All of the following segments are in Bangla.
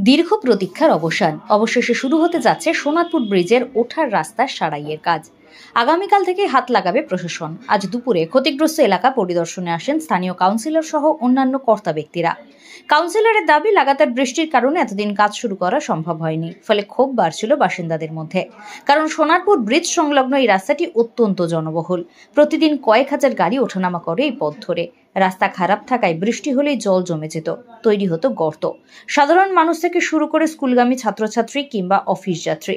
দীর্ঘ প্রতীক্ষার অবসান। অবশেষে শুরু হতে যাচ্ছে সোনারপুর ব্রিজের ওঠার রাস্তার সারাইয়ের কাজ। আগামীকাল থেকে হাত লাগাবে প্রশাসন। আজ দুপুরে ক্ষতিগ্রস্ত এলাকা পরিদর্শনে আসেন স্থানীয় কাউন্সিলর সহ অন্যান্য কর্তা ব্যক্তিরা। কাউন্সিলরের দাবি, লাগাতার বৃষ্টির কারণে এতদিন কাজ শুরু করা সম্ভব হয়নি, ফলে ক্ষোভ বাড়ছিল বাসিন্দাদের মধ্যে। কারণ সোনারপুর ব্রিজ সংলগ্ন এই রাস্তাটি অত্যন্ত জনবহুল। প্রতিদিন কয়েক হাজার গাড়ি ওঠানামা করে এই পথ ধরে। রাস্তা খারাপ থাকায় বৃষ্টি হলেই জল জমে যেত, তৈরি হতো গর্ত। সাধারণ মানুষ থেকে শুরু করে স্কুলগামী ছাত্রছাত্রী কিংবা অফিস যাত্রী,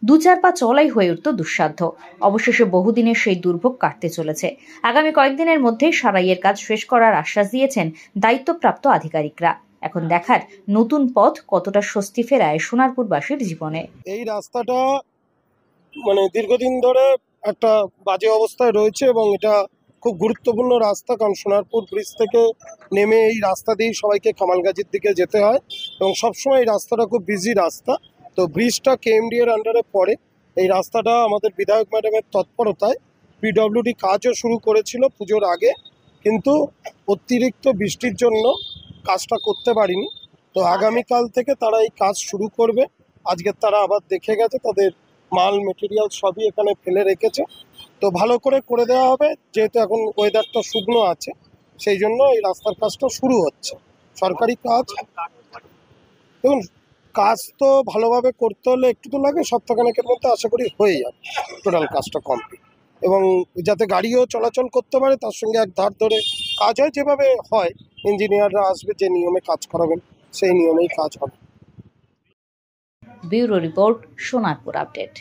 দু চার পা চলাই হয়ে উঠত দুঃসাধ্য। অবশেষে বহুদিনের সেই দুর্ভোগ কাটতে চলেছে। আগামী কয়েকদিনের মধ্যেই সারাইয়ের কাজ শেষ করার আশ্বাস দিয়েছেন দায়িত্বপ্রাপ্ত আধিকারিকরা। এখন দেখার নতুন পথ কতটা স্বস্তি ফেরায় সোনারপুরবাসীর জীবনে। এই রাস্তাটা দীর্ঘদিন ধরে একটা বাজে অবস্থায় রয়েছে এবং এটা খুব গুরুত্বপূর্ণ রাস্তা, কারণ সোনারপুর ব্রিজ থেকে নেমে এই রাস্তা দিয়েই সবাইকে কামালগাজির দিকে যেতে হয় এবং সবসময় এই রাস্তাটা খুব বিজি রাস্তা। তো ব্রিজটা কেএমডি এর আন্ডারে পড়ে। এই রাস্তাটা আমাদের বিধায়ক ম্যাডামের তৎপরতায় পিডব্লিউডি কাজও শুরু করেছিল পুজোর আগে, কিন্তু অতিরিক্ত বৃষ্টির জন্য কাজটা করতে পারিনি। তো আগামীকাল থেকে তারা এই কাজ শুরু করবে। আজকে তারা আবার দেখে গেছে, তাদের মাল মেটেরিয়াল সবই এখানে ফেলে রেখেছে। তো ভালো করে দেওয়া হবে, যেহেতু এখন ওয়েদারটা শুকনো আছে, সেই জন্য এই রাস্তার কাজটা শুরু হচ্ছে। সরকারি কাজ, দেখুন কাজ তো ভালোভাবে করতে হলে একটু তো লাগে, সপ্তাহখানেকের মধ্যে আশা করি হয়ে যাবে টোটাল কাজটা কমপ্লিট। এবং যাতে গাড়িও চলাচল করতে পারে তার সঙ্গে এক ধার ধরে কাজ হয়, যেভাবে হয় ইঞ্জিনিয়াররা আসবে, যে নিয়মে কাজ করাবেন সেই নিয়মেই কাজ হবে। Bureau report, Sonarpur update.